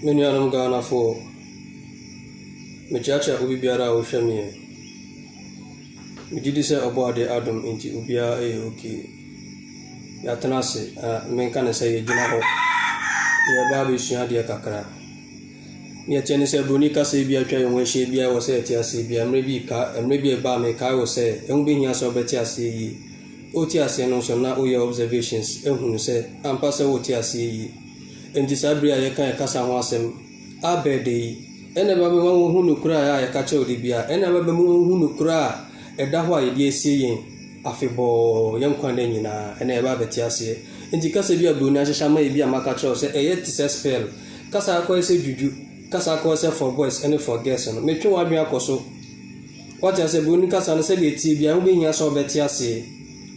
Many of them Ghana for Mechacha Ubiara Oshami. We did say about the Adam into Ubia okay. Yatanase, Menkan say General. Ya Babi Shandia Kakra. Near Chenese Bonica Sabia Tray when she be was at Yasibia, maybe a Bame Kai was say, and being as of Betia see. Otia no so na oya observations ehunu se ampasa otia see enti sabria ye kan kasa ho asem abede ene ba me hu no kura ya ka che odibia ene ba me hu no kura eda ho aye die sie yen afebo yam kwan na nyina ene ba betia se enti kasa bia bro na hyehyama e bia maka che se eye tise spell kasa akọ se juju kasa akọ se for boys ene for girls no metwe wa dua akoso what ya se bro ni kasa no se de tie bia wo be hia so betia se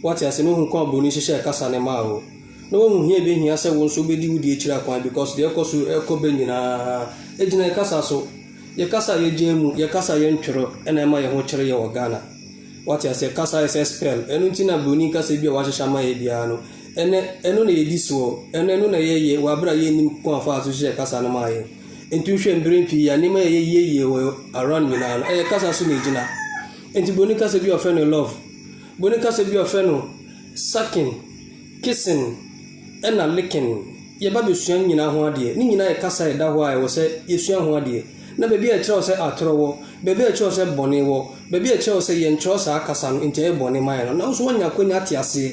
what you say no who come boni share kasa ne ma o no who hia be hia say won so be di wudi echira kwan because dey koso eko be nyina ejina kasa so ye kasa ye jemu ye kasa ye ntwero ena ma ye ho kire ye Ghana what you say kasa is spell enu ntina boni kasa bi wa hyehyama ma ye bia no enu na ye di so enu na ye wa bra ye nim kwa fa so share kasa ne ma ye enti hwe mbere pi ya ne ma ye around nyina no kasa so na ejina enti boni kasa bi of no love Bonica se bi ofeno sucking kissing and licking ye ba besuan nyina ho ade ni nyina e kasa e da ho a wo se yesuan ho ade na bebi e kire wo se atorowo bebi e kire wo se bone wo bebi e kire wo se ye ntro sa akasa no nte e bone man no na so wonya kwanya ate ase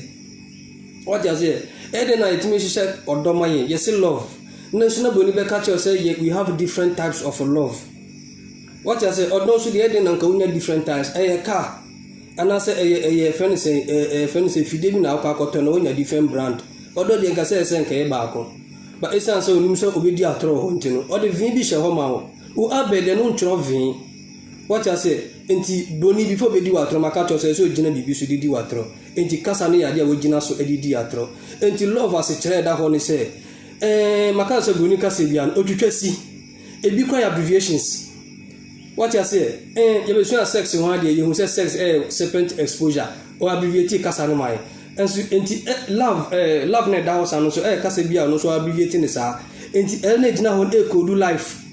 what you say e de na itimi hye odomaye ye se love na so na boni be ka kire wo se we have different types of love what you say odon so de na nka wonya different types e ka ana say friend say fide bi na akoto na wonya different brand odo de nka say nka e ba ko ba esan say onim so obedi atro ho ntino o de vin bi hye ho ma ho u abede no ntro vin what you say enti boni before be di watro maka to say so gina bibi so di watro enti kasa no ya de wo gina so di atro enti love as chere da ho ni say maka say boni kasa bia no otwetwasi ebi kwa abbreviations. What you say? You be sure sex one day you say sex serpent exposure or abbreviate kasa no mai. And so enti love na da house no so kasa bia no so abbreviate ni sa. Enti na gina ho code life.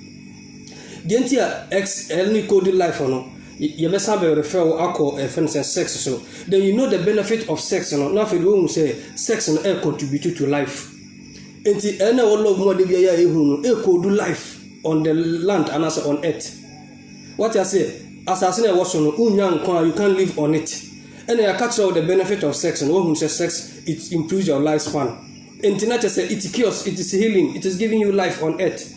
Genti x ni code life no. You be sabe refer akọ sex so. Then you know the benefit of sex no. Na fe do say sex no contribute to life. Enti na love mo de bia ya ehunu no code life on the land and also on earth. What you say? Assassin a was on you can't live on it. And I catch all the benefit of sex and who says sex it improves your lifespan. Internet say it cures, it is healing, it is giving you life on earth.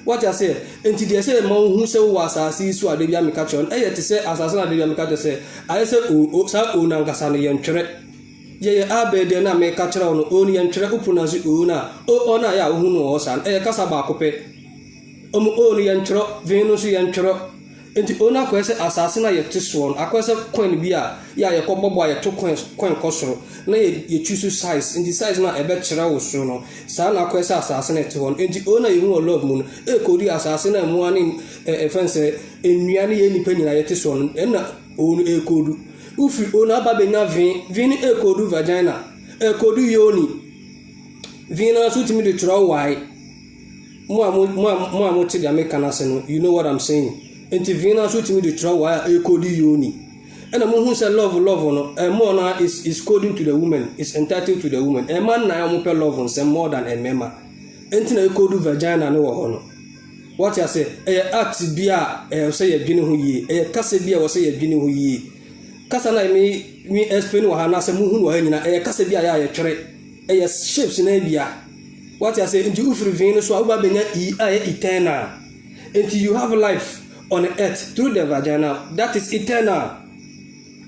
What you say? And they say man who say was assassin so they be catch on. To say assassin they be catch say I say sa una nkasa ne yentre. Ye abede na me catch on oni yentre upuna zi una. Ona ya hu no osan. Kasa ba kope. Oni yentre Venus yentre. Enti ona kwese assassin na yete so akwese coin bia ya ye kobobo ya to coin kosoro na ye choose size enti size na ebe kire wo so no sa na kwese assassin na te hon enti ona ye hu love mu no kodi assassin na mu ani fense enuane ye nipa nyina yete so no na onu kodu ufi ona ba benya vin kodu vagina kodu yoni vin na so timi de tro why mo ti dia make na se no you know what I'm saying. Enti vina so timi de try why coding yoni and who say love no more na is coding to the woman is entitled to the woman man na am pe love say more than a member enti na code vagina no wo no what you say act bia say ye dwene ho yie kasa bia wo say ye dwene ho yie kasa na mi explain wo ha na say mu hu wo ha nyina kasa bia ya ye twere shapes na bia what you say enti ufiri vina so abuba benya eternal enti you have life on earth through the vagina that is eternal.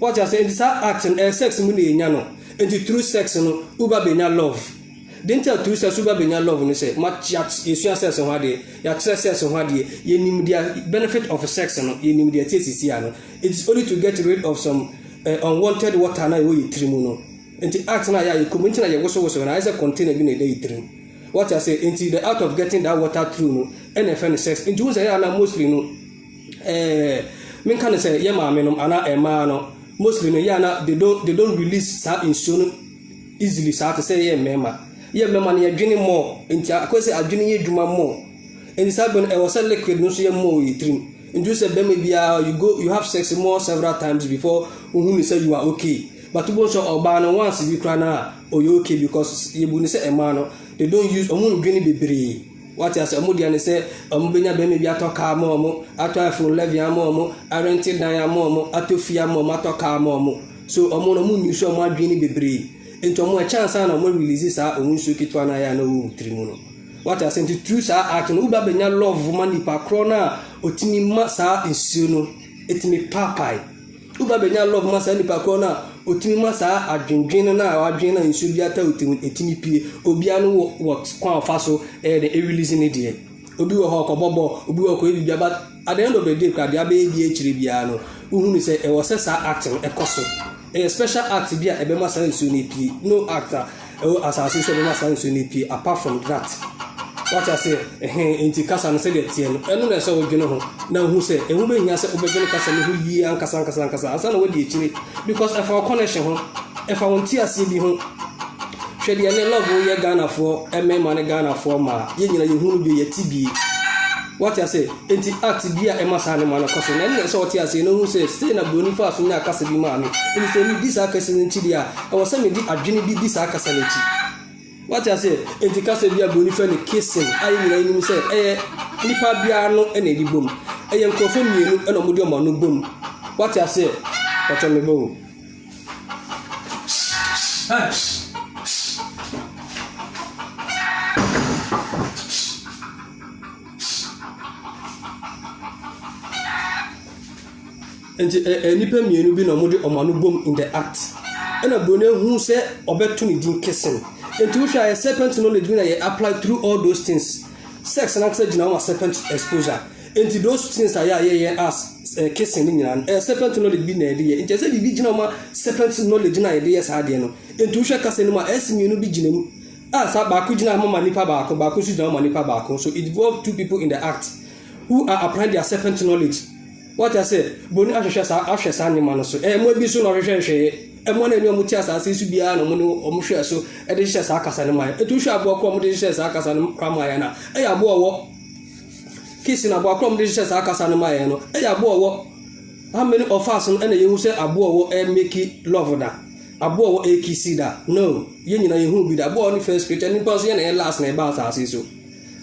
What you say is that action sex mu na enya no and through sex no uba benya love didn't tell through sex uba benya love no say much yesu sex ho ade ya sex ho ade ye nim the benefit of sex no ye nim the tsisi no it's only to get rid of some unwanted water na we trimu no and act na ya community na ye woso na is a container bi na dey trimu. What you say into the out of getting that water through no and sex into say na mostly no men can say yeah maame no ana ema no mostly no yeah na they don't release that insulin easily so to say yeah mema na adwene more ntia akwese adwene ye dwuma more and the sabon e was a liquid no so more yitrim nju say be bia you have sex more several times before who say you are okay but you so oba no once bi kra na you okay because you bu say e man no they don't use omo dwene bebre what you say omo dia ne say omo benya be bia toka ma omo ato iPhone 11 ama omo rented dan ama omo atofia ma omo atoka ama omo so omo no mu nyu omo adwene bebre into omo a chance na omo release sa omo nsu kitwa na ya na wo trimu no what I say to true sa act no uba benya love man nipa kro na otimi ma sa nsuo no etimi papai uba benya love ma sa nipa kro na otimi ma sa adwendwen na adwen na nsuo bi ata etimi pie obia no wo kwa fa so the release ni de obi wo ho kobobo obi wo ko ebi bia but at the end of the day kwa dia be bi echire bia no uhunu say e wo sa act no ekoso a special act bia e be ma sa nsuo ni pie no actor asase so be ma sa nsuo ni pie apart from that what I say enti kasa no say the tie no eno na say odwene ho na hu say ehu be hia say obedwene kasa no hu yi ankasa asa na wodi echire because if our connection ho if our won ti ase bi ho hwede ne love ye Ghana for emema ne Ghana for ma ye nyina ye hu no bi ye tibi what I say enti act bia e masa ne ma no koso na ne say oti ase no hu say na broni fa so nya kasa bi ma me enti say ni dis akasa ne chi dia e wo say me di adwene bi dis akasa ne chi what I say enti kasa bia broni fa ne kissing ayi nyina nim say nipa bia no e na di bom e nkofo mienu e no mudi o ma no bom what I say what me bo enti nipa mienu bi no mudi o ma no bom in the act and a broni hu say obeto ni din kissing enti we share serpent knowledge when I apply through all those things sex and access na serpent exposure enti those things are as kissing ni nyina serpent knowledge bi na ede ye enti say bi gina ma serpent knowledge na ede ye sa de no enti we share kase no ma esimi no bi gina mu sa ba ku gina ma nipa ba ko su gina ma nipa ba ko so it involve two people in the act who are applying their serpent knowledge what I say boni ahwehwe sa nyima no so mo bi so no hwehwe emo na enyo muti asase su bia no mo hwe so e de hwe sa akasa ne mai etu hwe abo akwa mo de hwe sa akasa ne kwama ya na e ya abo owo kisi na abo akwa mo de hwe sa akasa ne mai no e ya abo owo how many of us no na yehu say abo owo e make love da abo owo e kisi da no ye nyina yehu bi da abo on first page ni pass ye na last na e ba asase so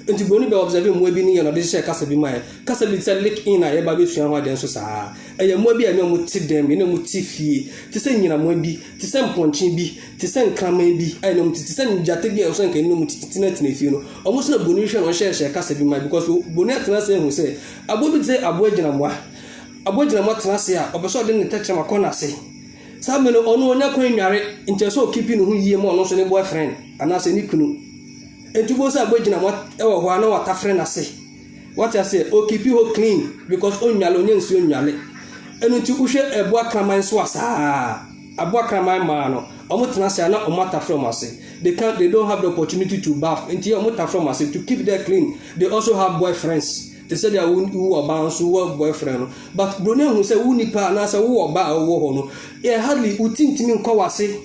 enti boni be observe mo bi ni ye no de hwe kasa bi mai kasa bi say lick in na ye ba be sua ho aden so saa eye mo bi ene mo ti dem ene mo ti fie ti se nyina mo bi ti se mponche bi ti se nkrama bi ene mo ti se njate bi e so nkan ene mo ti na fie no omo so na boni hwe no hwe kasa bi mai because boni atena se hu se abo bi se abo agina mo tena se a obeso de ne teche makona se sa me no ono onya kwan nware nche so keep no hu yie mo ono so ne boyfriend ana se ni kunu entubo se abo agina mo e wo ho ana wata friend ase what I say o keep you clean because onwale onye nsi onwale enu ti uhwe ebo akraman so asa abo akraman ma no omo tena se na omo ta from ase they don't have the opportunity to bath until omo ta from ase to keep them clean they also have boyfriends they say they are who about so boyfriend but broni hu say who nipa na say who oba wo ho no e hardly utintimi nko wase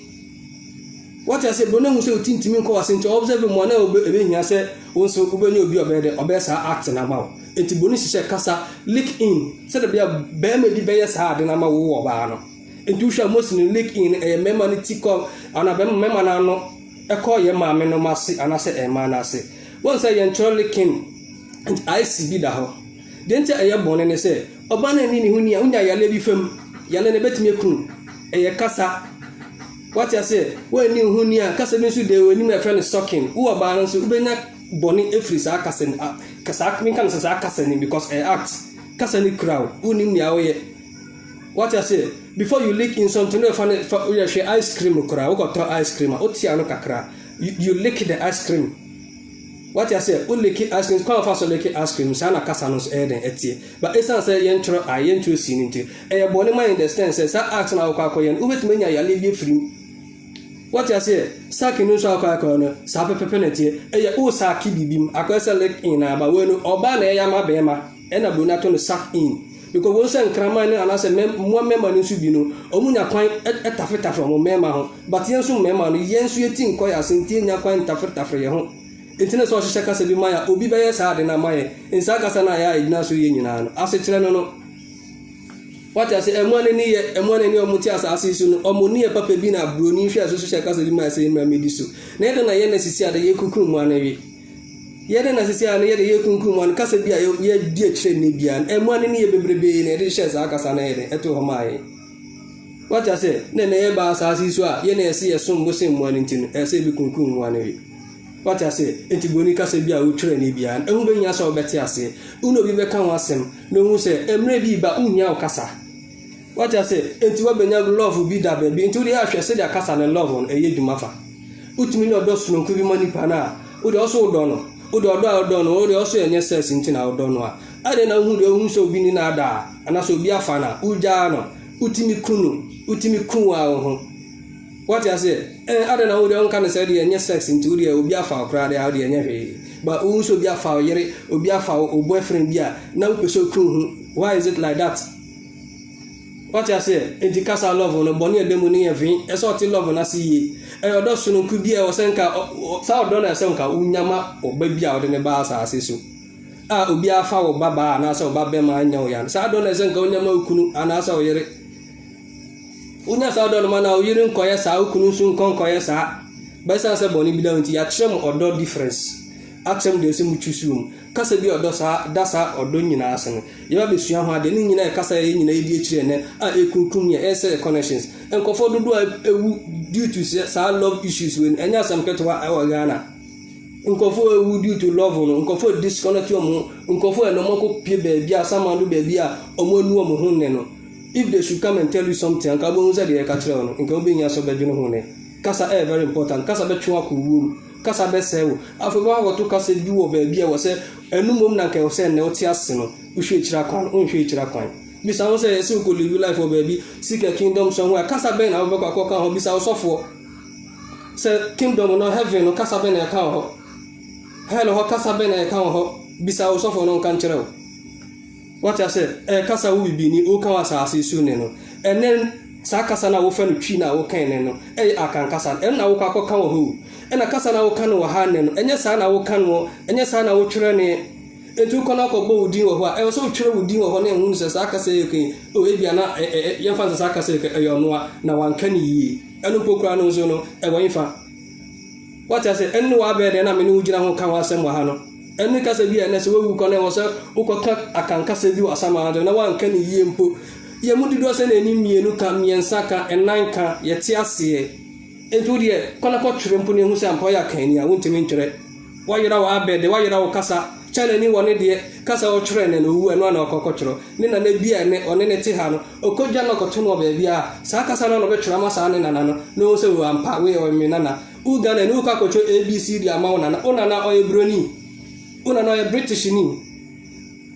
what I say broni hu say utintimi nko wase nti observe mo na ebe hia say wonso ubenya obi obede obesa act na ma enti broni hye kasa lick in say the be ma bi be sa ade na ma wo oba no enti usha mostly lick in memma ni tiko ana be memma na no e call ye ma me no ma se ana say e ma na se won say ye ntro licking and I see bi da ho denti aye bone ne say oba na ni hu ni unya yale bi fam yale ne betimi ekun kasa what I say when ni hu ni kasa bi su de woni me friend stocking wo oba no so ubenya bone efri sa kasa ni kasa min kan sa kasa ni because act kasa ni crowd unim ni awe what I say before you lick in something no fan you share ice cream crowd wo got ice cream o ti anu kakra you lick the ice cream what I say o lick ice cream come fast lick ice cream sana kasa no den etie but esan say yentro ayentro sininte e bone man understand say sa act na akwa akoyen ubetuma ya le bi free what I say saki no so akwa no sa pepepe na tie e o saki bibim akwa say lick in na ba we no oba na ya ma be ma e na bonato no sack in because we say nkrama ni ana say mo member ni su bi no omunya kwan etafeta from mo member ho but yen so member no yen so yeti nko ya sentie nya kwan tafeta ye ho Internet so hye kasa bi maya obi be yes ade na maye nsa kasa na ya igina so ye nyina no ase kire no what I say emone ni omuti asase su no omoni e papa bi na broni hwe aso hye kasa bi maya se mra medi so na ede na ye na sisi ade ye kukuru mu anawi ye de na sisi ade ye de ye kukuru mu an kasa bi a ye di akire ne bia emone ni ye bebrebe na ede hye sa kasa na ye eto ho maye what I say na ye ba asase su a ye na ese ye som bo se mu an ntinu ese bi kukuru mu anawi what I say enti boni kasa bi a wo twere ne bia ehu benya so obete ase uno bi be kan wasem no hu se emre bi ba unya okasa what I say enti wa benya love bi da be bi enti wo dey ahwe se dia kasa na love on eye dwumafa utumi no do sunonku bi mani pa na wo dey also do no wo dey odo no wo dey also enye sex enti na odo no a ade na hu dey hu so bi ni na ada ana so bi afa na uja no utimi kunu a wo ho what I say ade na wo dey on kan say dey enye sex enti wo dey obi afa okra dey dey enye hwe ba wo so bi afa yere obi afa o boyfriend bi a na wo peso kunu why is it like that what I say enti kasa love no boni edemu ni evin eso ti love na si ye odo sununku bi e o senka sa odo na senka unyama oba bi a ode ne ba asase so a obi afa wo baba na sa oba be ma anya o ya sa odo na senka unyama ukunu ana sa o yere unya sa odo no ma na o yere nkoye sa ukunu su nkonkoye sa ba sa se boni bi da nti ya kyerem odo difference aksem de se mu twusum kasa bi odo sa dasa odo nyina asen ye ba besua ho ade ni nyina kasa ye nyina edi akire ne a ekunkum ye ese connections enkofo dodo ewu due to sa love issues when enya sam ketwa e Ghana enkofo ewu due to love no enkofo disconnect omo enkofo eno moko pie ba bia samandu ba bia omo anu omo ho ne no if they should come and tell you something anka bo nza de ka kire no nka obi nya so bedwene ho ne kasa very important kasa betwa ko wum kasa besewo afeba woto kasa bi wo ba bia wo se enumom na nka wo se ne wo ti ase no wo hwe kira kwan wo hwe kira kwan bisa wo se yesi ko live life o baby seek a kingdom somewhere kasa ben na wo be kwa kan ho bisa wo sofo se kingdom no heaven no kasa ben na kan ho hell ho kasa ben na kan ho bisa wo sofo no kan kire wo what I say kasa wo bibi ni o kan wasa ase su ne no enen sa kasa na wo fa no twi na wo kan ne no akan kasa na wo ka kan wo ho ena kasa na wo kan wo ha ne no enye sa na wo kan wo enye sa na wo twere ne etu kona ko bo udin wo ho a so twere udin wo ho na ehun se sa kasa yeke o ebia na ye fa sa kasa yeke eyo no na wan kan yi enu pokura no so no e wo yifa what I say enu wa be de na me ni ugina ho kan wa asem wa ha no enu kasa bi ene se wo kona wo se ukoka akan kasa bi asama na wan kan yi mpo ye mudido se na eni mienu ka miensa ka enan ka ye ti ase entu de kona ko twere mpo ne hu se ampo ya kan ni a wontimi ntwere wa yira wa abede wa yira wo kasa chana ni wone de kasa wo twere ne no wu eno na okoko twero ni na bia ne one ne ti ha no okoja no koto no ba bia sa kasa no be twere ma sa ne nana no no se wo ampa we o mi nana u ga na ni ka kocho abcd ama wo nana ona na oye broni ona na oye british ni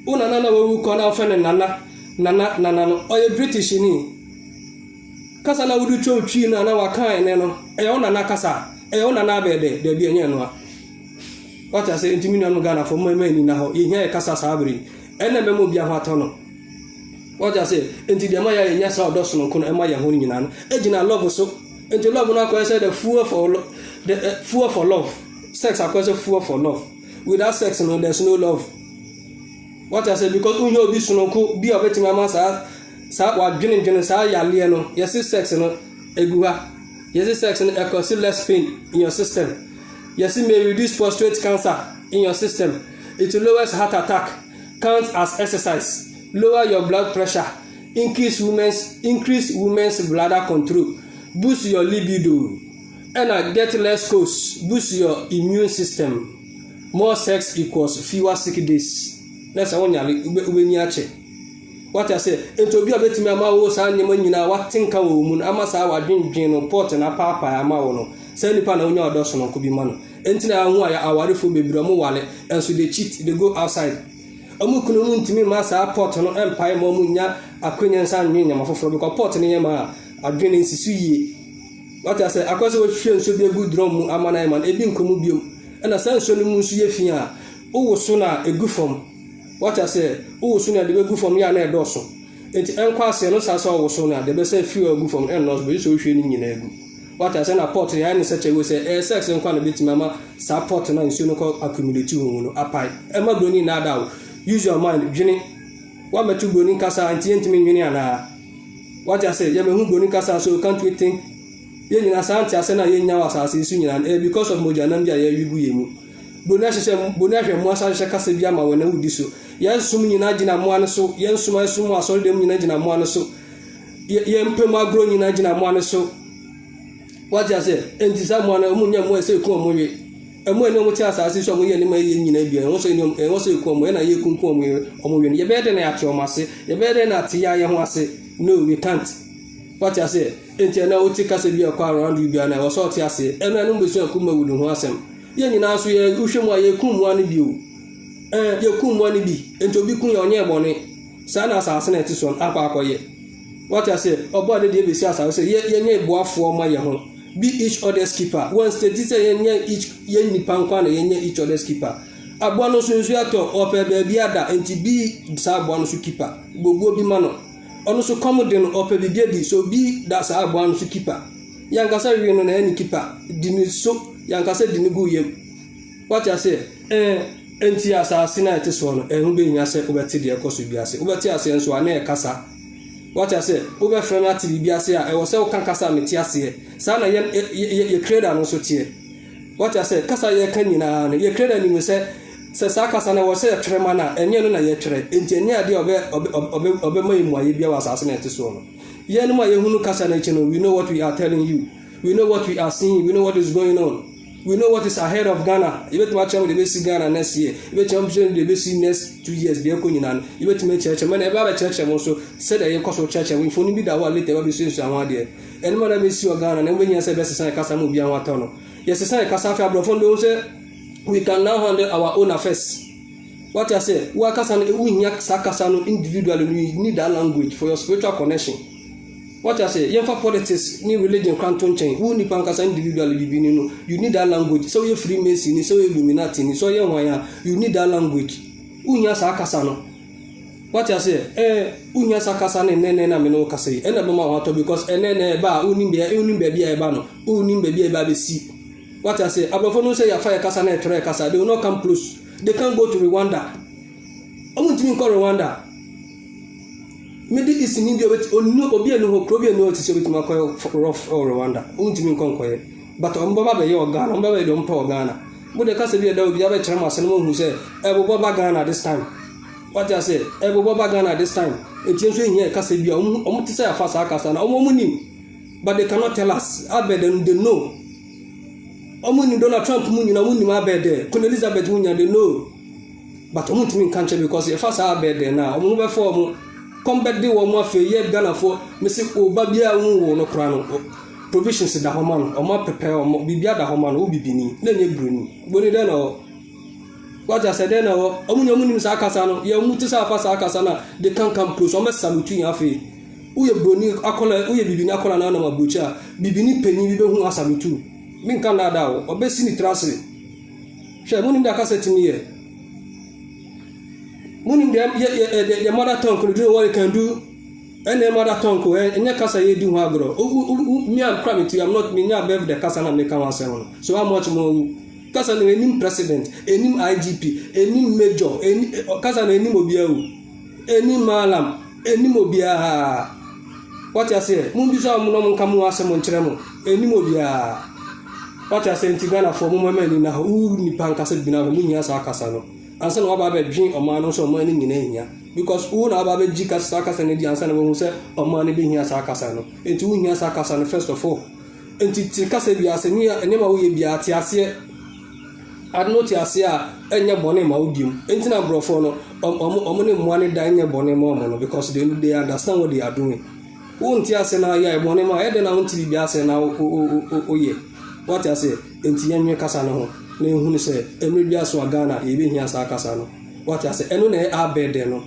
ona na wo ko na ofene nana no oye british ni kasa na wudu cho twi na wa kan ne no ona na kasa ona na abede de bia nye no a what I say intimi no Ghana for my ni na ho ye hia kasa sabri ene me mo bia ho atono what I say enti de ma ya nya sa odo so no ko no e ma ya ho nyina no ejina love so enti love no akwa say the fuel for love sex akwa say fuel for love without sex no there's no love what I say because unyo obi so no ko bi obeti ma sa wa dwene sa ya le no yes sex no eguha yes sex no e cause less pain in your system. Yes, it may reduce prostate cancer in your system. It lowers heart attack, counts as exercise, lower your blood pressure, increase women's bladder control, boost your libido, and get less cost, boost your immune system. More sex equals fewer sick days. That's one yali what I say, and to be a bit me ama wo sa nyema nyina watenka wo mu ama sa wadwendwen no pot na papa ama wo no say nipa na onya odo so no ko bi ma no entina hu aya awarefo bebira mo wale enso they cheat they go outside amu kunu mu ntimi ma sa pot no empire mo mu nya akonya nsa nwen nyama foforo because pot ne nyama adwene nsisu yie what I say akwase wo hwe nso bi egu drum mu ama na man ebi nkomu biom na sa nso no mu nso ye fi a wo so na egu fom what I say wo so na de egu fom ya na edo so enti enkwa ase no sa so wo so na de be say fi egu fom en no so so hwe ni nyina egu what I send a pot in such a way say sex and kind of bit mama support and soon call accumulate you apai Emma Bruni nada use your mind Jenny what me to Bruni Casa and TNT and what I say Yama Bruni Casa so can't we think Yen Asante Asena Yen Yawas and because of Mojanambia you Bonasha Mwasa Shakasibiama when I would do so. Yes, Sumi Najina Moanaso, Yen Suma Suma, sold them in Najina Moanaso, Yen Pema grown in Najina Moanaso. What I say, and someone Munya Moe say, come away. And when no tells us, some way in Nabia, and also come when I come or moving. You better than at your massy, you better than at Tia Yamase. No, we can't. What I say, and Tiana take us a beer car around you, and I was all I say, and I know Mr. Kuma would do awesome. Yen na so ye uhwemu aye kum wani bi o ye kum wani bi ento bi kun ye onye bone sa na asase na etison akwakoye what I say obo de be si asase say ye nye boafo ma ye ho be each other's keeper one state say ye nye each ye nipa nkwa na ye nye each other's keeper abo no so nsu ato ope ba bi ada enti bi sa abo no so keeper gbogbo bi ma no ono so come den ope bi di so bi da sa abo no so keeper yanga sa wi no na any keeper dini so yanka said the nugu yem. What I say, enti asase na ete so no ehun be nya se obeti de ekoso biase obeti ase nso ana e kasa what I say obe frame ati biase a e wo se wo kan kasa meti ase sa na ye creator no so tie what I say kasa ye kan nyina no ye creator ni me se sa kasa na wo se trema na enye no na ye tre enti enye ade obe mai mu aye bia wa asase na ete so no ye no ma ye hunu kasa na eche no we know what we are telling you, we know what we are seeing, we know what is going on. We know what is ahead of Ghana. You bet watch out the basic Ghana next year. You bet champion the basic next 2 years. Be going on. You bet make church. Man, ever church also said that you cause church. We phone be that one later. We see someone there. And man, we see Ghana. And when you say best say kasa mu bian watono. Yes, say kasa fa brofon do say we can now handle our own affairs. What I say, we kasa we nya kasa no individually. You need that language for your spiritual connection. What I say, young for politics, new religion, canton chain, who need pancas individually, you need that language. So you're Freemason, so you're Illuminati, so you're you need that language. Unya Sakasano. What I say, Unya Sakasano, and then I'm no Cassi, and I'm not because and then ba unim baby a bano, unim baby a baby see. What I say, Abafono say a fire Casane Trecasa, they will not come close. They can't go to Rwanda. I want to call Rwanda. Medi is in India with no Obia no Probia notice with Makoy rough or Rwanda. Untimin conquer. But on Baba your Ghana, on Baba don't power Ghana. But the Casabia will be a Chama Salmon who said, Ebo Baba Ghana this time. What I say, Ebo Baba Ghana this time. It's just here Casabia, Omutisa Fasakasana, Omomunim. But they cannot tell us. I bet them they know. Omuni Donald Trump Muni, I bet there. Queen Elizabeth Munya, they know. But Omutimin country because if I bet there now, Omu for come back the one more for year Ghana for Missy Obabia no crown provisions in the Homan or more prepare or Bibia the Homan will be beginning. Then you bring. But then what I said then Omunim Sakasano, Yamutisa Fasakasana, they can't come close almost saluting your feet. Uye Bruni Akola, Uye Bibini Akola Nana Butcher, Bibini Penny who are salutu. Min Canada or Bessini Tracy. Shamunim da cassette to me. Munim the mother tongue could do what you can do, and the mother tongue, and your casa you do agro. Me, I'm cramming to you, I'm not me, I bev the Casana make our sound. So how much more Casana, any president, any IGP, any major, any Casana, any mobile, any malam, any mobile. What I say, Mumbiza Munam Kamuasa Montremo, any mobile. What I say in Tigana for women in a who Nipancas been a million Casano. And some of our dream or man also money in Enya because all our Jika Sakas and the answer who said or money being here Sakasano. And 2 years Sakasano first of all. And Tikasabia Senia and never will be at Yasia. I'd not Yasia and your bonnet maudium. Intina Brofono or money money dying your bonnet mono because they understand what they are doing. Won't Yasena ya bonema head and I want to be Yasena oh ye. What I say, Intian Casano. Ne hunu se emebia so Ghana e be hia sa kasa no what I say eno na abede no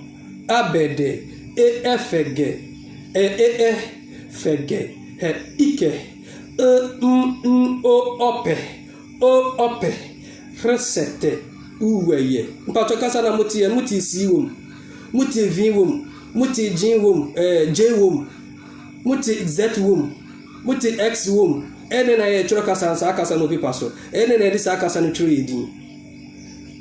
abede fege fege he ike o ope resete uweye mpato kasa na muti si wom muti vi wom muti jin wom j wom muti z wom muti x wom ene na ye choro kasa sa kasa no paper so ene na edisa kasa no choro edin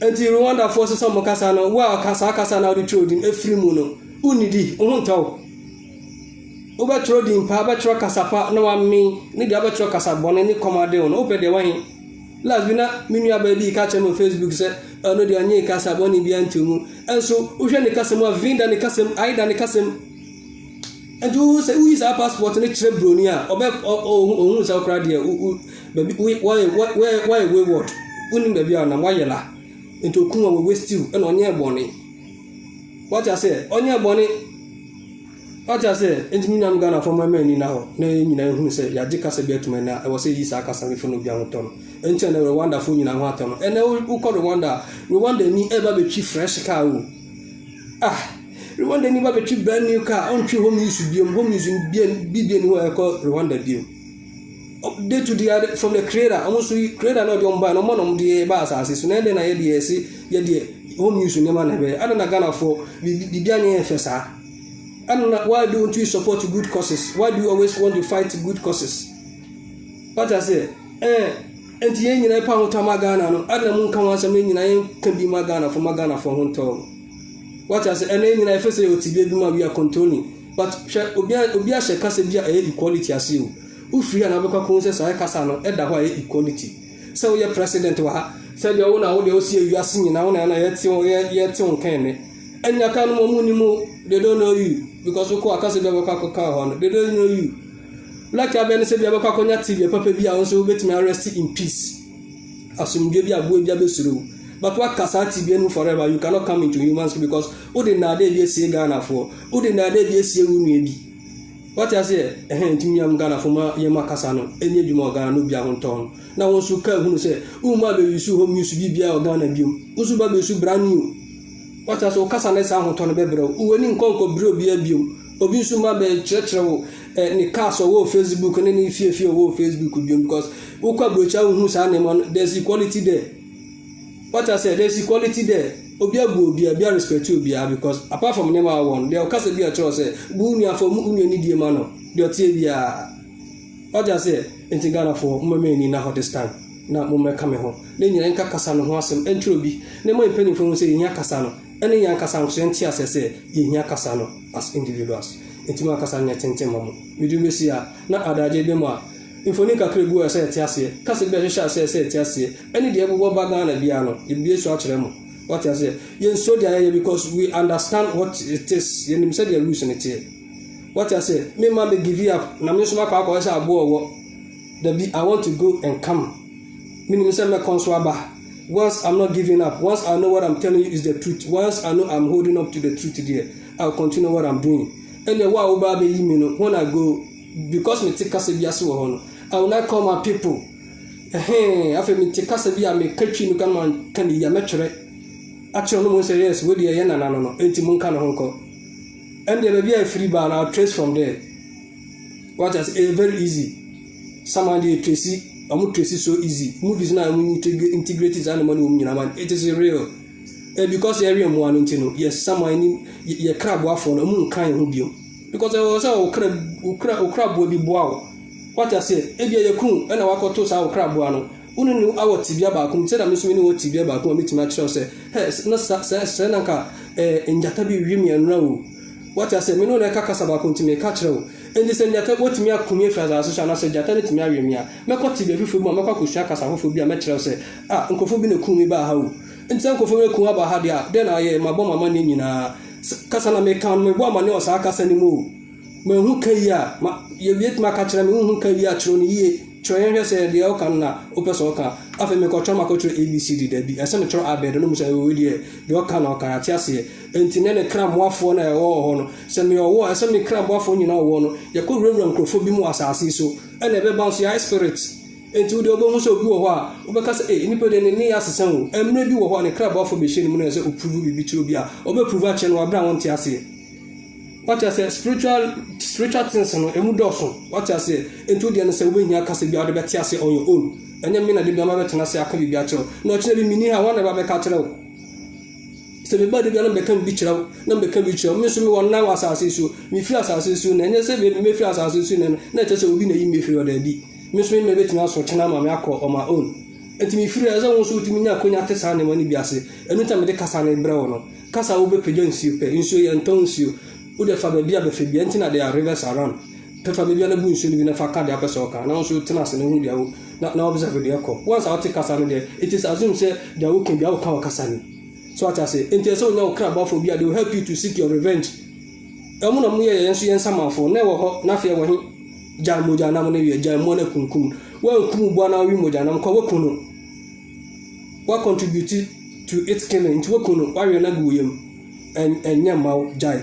enti Rwanda force some kasa no wa kasa na odi choro edin efiri mu no unidi ohuntaw oba choro din pa ba choro kasa pa na wa mi ni dia ba choro kasa bone ni komade on ope de wan last bina minu abedi ka chemo Facebook se no dia anye kasa bone bia ntumu enso uhwe ne kasa mu avinda ne kasa aida ne kasa and you say who is our passport and it's Brunia or who's our crowd here? Why wayward? Unim baby on why you la into Kuma will waste you and on your bonnie. What I say, on your bonnie. What I say, and me I'm gonna for my men now. Nay, you know who say, Yadika Sabia to me now. I was saying, Isaka and from Bianton. And tell a wonderful in a water. And who call Rwanda? Rwanda need ever be chief fresh cow. Ah. Rwanda ni ba betwi brand new car on twi home use be where I call Rwanda bio update to the from the creator almost creator no dey buy no mo dey ba asase so na dey na ye dey ese ye dey home use ni ma na be ana na Ghana for bibia nye efesa ana why don't you support good causes? Why do you always want to fight good causes? What I say enti ye nyina pa hotama Ghana no ana mun kan wasa me nyina ye kan bi ma Ghana for honto. What I say, and then I first say, we are controlling. But Obia Shekasa be a equality as you. Ufree and Abaka Conses, I Casano, Edda equality. So your president said your own audio see you are singing now and I yet on Kenny. And you can't more, they don't know you because we call Casabaka car, they don't know you. Like I said, Abaka TV, Papa be also get me arrested in peace. Assume give you a boy through. But what Kasati be forever, you cannot come into humans because who did not be a Ghana for? Who did not be a maybe? What I say, to me, I'm Ghana for my Yama Casano, any you more Ghana, no be on town. Now, once you come, who say, Umabe, you so home, you should be a Ghana view. Usuba is brand new. What I saw Casane San Ton Bebro, who went in Conco Bro be a view. Obisuma be church ni castle or Facebook and any fear Facebook could be because Uka Brocha who's animal, there's equality there. What I said, there's equality there. Obia will be a respect to be because apart from number one, there will be a choice. Bunia for Munia need your mano. The Otavia. What I said, in Ghana for Mummy in now this time. Now Mumma coming home. Then you ain't Casano Hassam and Truby. No more penny from saying Yakasano. Any young Casano sent here, say, Yakasano as individuals. Into Macasania Tentemamo. We do miss ya, not Ada Jebema. Infonika Krebu said Tiasia, Casabesha said Tiasia, any day we go back on a piano, it be a short remo. What I say, you so there because we understand what it is, you said you're losing it here. What I say, me mamma give you up, Namisma Kaka, I want to go and come. Minimum Conswaba. Once I'm not giving up, once I know what I'm telling you is the truth, once I know I'm holding up to the truth today, I'll continue what I'm doing. And then when I go, because me take Casabia, I will not call my people. After me take Casabia, me catch you can be a metre. Actually, no one say yes, with the Yana, no, 80 Munkana Honko. And there will be a free bar, and I'll trace from there. What is very easy. Somebody tracy, I'm not tracy so easy. Movies now, we need to integrate this animal. It is real. Because area one into yes, someone in crab waffle, a moon kind of because there was a crab will be wow. What I say, Ebia Yakun, and I walk to our crab one. Unu knew our Tibia Bakum said, I'm assuming what Tibia Bakum meet my child say, hey, not Senaka in Jatabi Rimi and Row. What I said, me no like Casabacum to me catch row. And they said, what me a Kumia Frazas, and I said, Jatani to marry me. Mako Tibia, if you Maka Shakas, I will be a metro say, ah, Uncle Fubin Kumi Bahau. And some Kofu Kuaba Hadia, then I am my bomber money in a Casana may count me woman or Sakas anymore. Me who can ya, you get my catcher, me who can ya, Trony. Troyanya said the Okana, Opasoka, after me got Chama Coach ABCD, there be a cemetery abed, no say, the Okana, Kayatiasi, and Tinene cram waffle or send me a war, and send me cram waffle, you know, one, you could remember Crofobimo assassin, so, and never bounce your spirits. Into the Obomus of Buwa, because anybody in the assassin, and maybe one a crab off of machine when I say, prove be Trubia, or prove or brown Tiasi. What I say, spiritual things and Emudoson. What I say, into the answer when you can be out of Betiasi on your own. And you mean I did not have to say I can be better. Not really meaning I want to have a cattle. So the body become beach out, number can be true. Miss me one now as I see so, me feel as I see soon, and you say, me feel as I see soon, and let us be in a email for the D. me so me betimi aso tena ma me akọ on my own enti me free as won so timi nya konya tesa ne mani bi ase enu ta me de kasa ne bre wo no kasa wo be peja nsiu pe nsiu ye nton nsiu wo de fa be bia be fe bia enti na there are rivers around pefa be bia na bu nsiu ni bi na fa ka de apesa oka na so tena se ne hu dia wo na observe de ekọ once out kasa ne there it is assumed say there wo can be out kasa ni so what I say enti so nya wo kra ba for bia they will help you to seek your revenge emu na mu ye yenso yensama fo na wo ho na fe wo hi jan moja na mo ne wie jan mo na kunkum wa nkum bo na wi moja na ko wakunu wa contribute to its killing to wakunu wa we na gu yem enya maw jai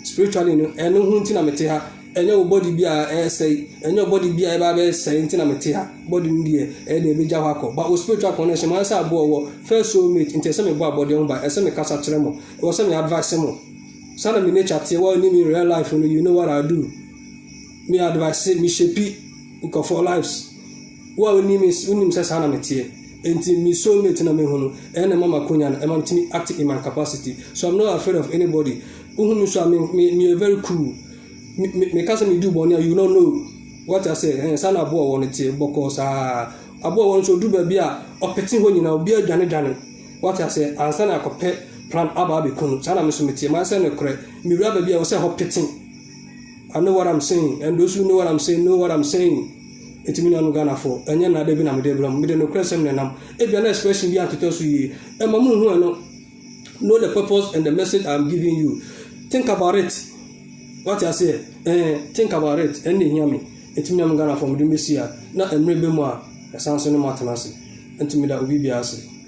spiritually no eno hu nti na mete ha enya wo body bia say enya body bia ba be say nti na mete ha body ndi e na ebeja hwa ko but o spiritual connection man say abo wo first soulmate nti say me bo body on ba say me kasa kire mo wo say me advice mo sana me nature tie wa ni me real life no you know what I do me advice me shape for lives wa unim say sana me tie enti me soulmate na me hono na mama konya na am timi act in my capacity so I'm not afraid of anybody uhunu so me very cool me kasa me do bonia you don't know what I say sana abo won tie boko sa abo won so do ba bia opeti ho nyina obi adwane what I say ansa na akopɛ plan aba be kunu sana me so me tie man say no kore me wura ba bia wo say hopeting I know what I'm saying and those who know what I'm saying know what I'm saying it mean no Ghana for enya na de bi na me de blam me de no kwesem ne nam e bia na expression bi antoto so yi e ma mu hu no know the purpose and the message I'm giving you think about it what I say think about it and hear me it mean no Ghana for me de mesia na emre be mu a esanso no matenase enti me da obi bia ase